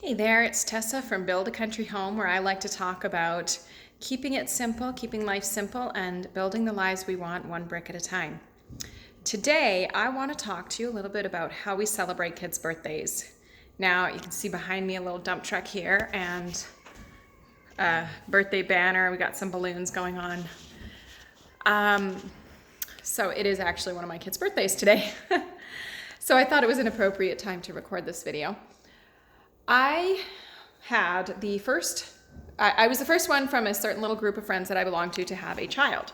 Hey there, it's Tessa from Build a Country Home, where I like to talk about keeping it simple, keeping life simple, and building the lives we want one brick at a time. Today, I want to talk to you a little bit about how we celebrate kids' birthdays. Now, you can see behind me a little dump truck here and a birthday banner. We got some balloons going on. So it is actually one of my kids' birthdays today. So I thought it was an appropriate time to record this video. I was the first one from a certain little group of friends that I belonged to have a child.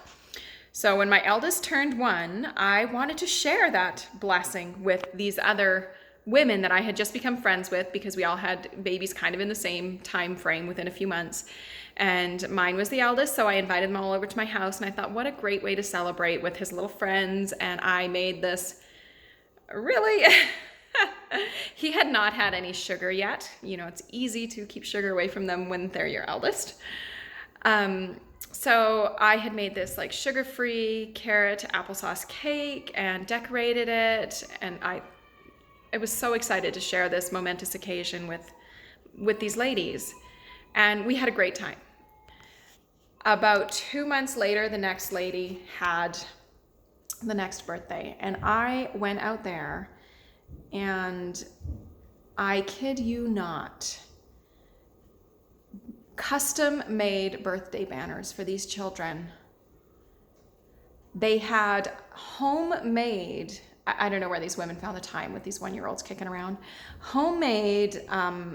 So when my eldest turned 1, I wanted to share that blessing with these other women that I had just become friends with, because we all had babies kind of in the same time frame within a few months. And mine was the eldest, so I invited them all over to my house, and I thought, what a great way to celebrate with his little friends. And I made this really... He had not had any sugar yet. You know, it's easy to keep sugar away from them when they're your eldest. So I had made this like sugar-free carrot applesauce cake and decorated it. And I was so excited to share this momentous occasion with these ladies. And we had a great time. About 2 months later, the next lady had the next birthday. And I went out there, and I kid you not, custom-made birthday banners for these children. They had homemade, I don't know where these women found the time with these 1-year-olds kicking around, homemade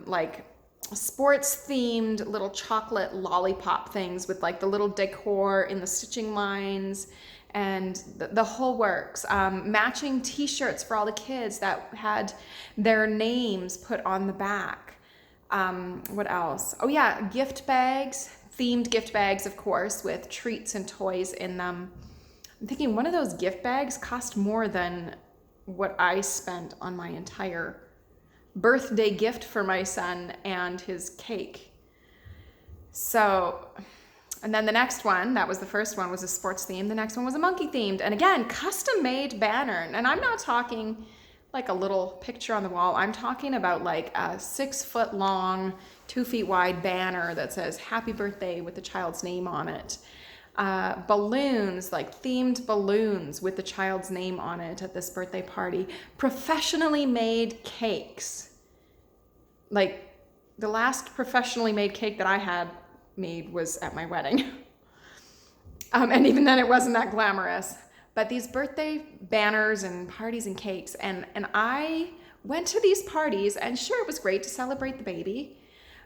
like sports-themed little chocolate lollipop things with like the little decor in the stitching lines and the whole works. Matching t-shirts for all the kids that had their names put on the back. What else? Oh yeah, gift bags, themed gift bags, of course, with treats and toys in them. I'm thinking one of those gift bags cost more than what I spent on my entire birthday gift for my son and his cake. So... And then the next one, that was the first one, was a sports theme. The next one was a monkey themed. And again, custom made banner. And I'm not talking like a little picture on the wall. I'm talking about like a 6-foot long, 2 feet wide banner that says happy birthday with the child's name on it. Balloons, like themed balloons with the child's name on it at this birthday party. Professionally made cakes. Like the last professionally made cake that I had made was at my wedding. And even then it wasn't that glamorous. But these birthday banners and parties and cakes, and I went to these parties, and sure, it was great to celebrate the baby,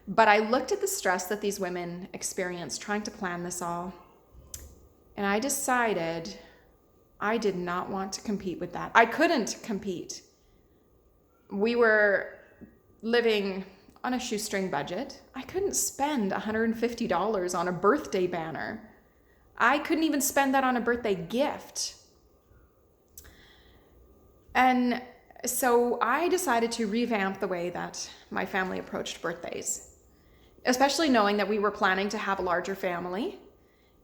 but I looked at the stress that these women experienced trying to plan this all, and I decided I did not want to compete with that. I couldn't compete. We were living on a shoestring budget. I couldn't spend $150 on a birthday banner. I couldn't even spend that on a birthday gift. And so I decided to revamp the way that my family approached birthdays, especially knowing that we were planning to have a larger family.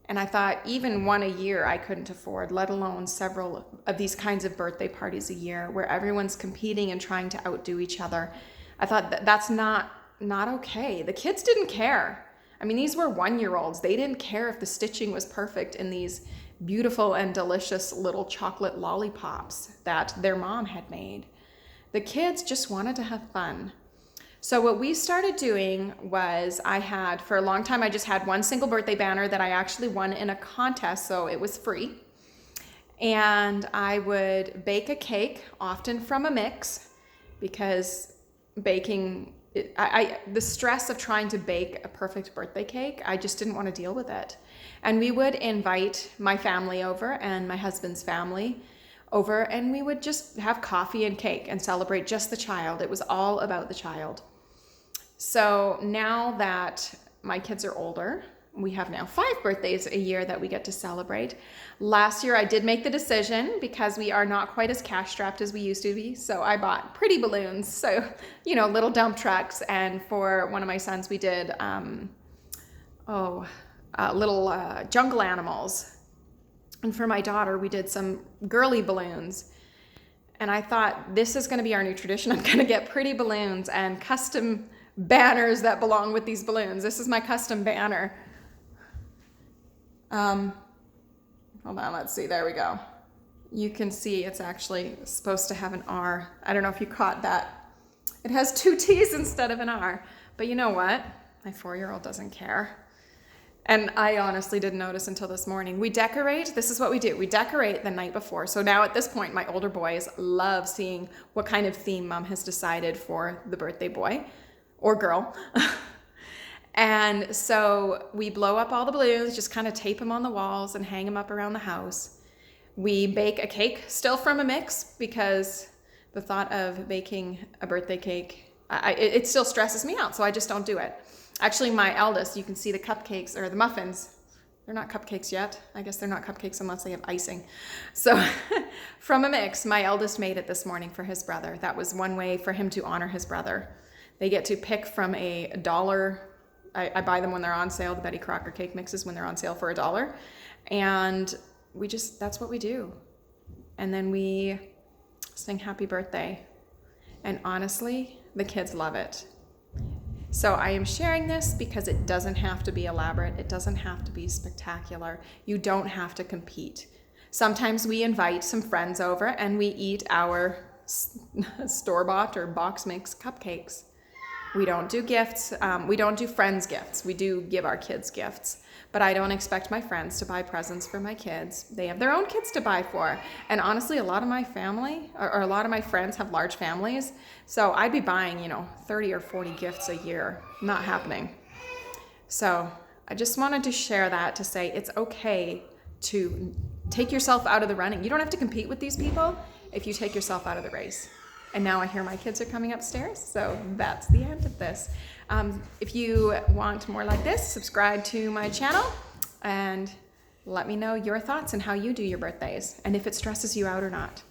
And I thought even one a year I couldn't afford, let alone several of these kinds of birthday parties a year where everyone's competing and trying to outdo each other. I thought that's not okay. The kids didn't care. I mean, these were 1-year-olds. They didn't care if the stitching was perfect in these beautiful and delicious little chocolate lollipops that their mom had made. The kids just wanted to have fun. So what we started doing was for a long time, I just had one single birthday banner that I actually won in a contest, so it was free. And I would bake a cake, often from a mix, because baking, the stress of trying to bake a perfect birthday cake, I just didn't want to deal with it. And we would invite my family over and my husband's family over, and we would just have coffee and cake and celebrate just the child. It was all about the child. So now that my kids are older, we have now 5 birthdays a year that we get to celebrate. Last year I did make the decision, because we are not quite as cash strapped as we used to be. So I bought pretty balloons. So, you know, little dump trucks. And for one of my sons, we did little jungle animals. And for my daughter, we did some girly balloons. And I thought, this is going to be our new tradition. I'm going to get pretty balloons and custom banners that belong with these balloons. This is my custom banner. Hold on, let's see, there we go. You can see it's actually supposed to have an R. I don't know if you caught that. It has 2 T's instead of an R. But you know what? My 4-year-old doesn't care. And I honestly didn't notice until this morning. We decorate, this is what we do. We decorate the night before. So now at this point, my older boys love seeing what kind of theme mom has decided for the birthday boy or girl. And so we blow up all the balloons, just kind of tape them on the walls and hang them up around the house. We bake a cake, still from a mix, because the thought of baking a birthday cake, it still stresses me out, so I just don't do it. Actually, my eldest, you can see the cupcakes, or the muffins. They're not cupcakes yet. I guess they're not cupcakes unless they have icing. So from a mix, my eldest made it this morning for his brother. That was one way for him to honor his brother. They get to pick from a dollar. I buy them when they're on sale, the Betty Crocker cake mixes when they're on sale for $1. And that's what we do. And then we sing happy birthday. And honestly, the kids love it. So I am sharing this because it doesn't have to be elaborate. It doesn't have to be spectacular. You don't have to compete. Sometimes we invite some friends over and we eat our store-bought or box mix cupcakes. We don't do gifts. We don't do friends gifts. We do give our kids gifts. But I don't expect my friends to buy presents for my kids. They have their own kids to buy for. And honestly, a lot of my family, or a lot of my friends have large families. So I'd be buying, 30 or 40 gifts a year. Not happening. So I just wanted to share that to say it's okay to take yourself out of the running. You don't have to compete with these people if you take yourself out of the race. And now I hear my kids are coming upstairs, so that's the end of this. If you want more like this, subscribe to my channel and let me know your thoughts and how you do your birthdays and if it stresses you out or not.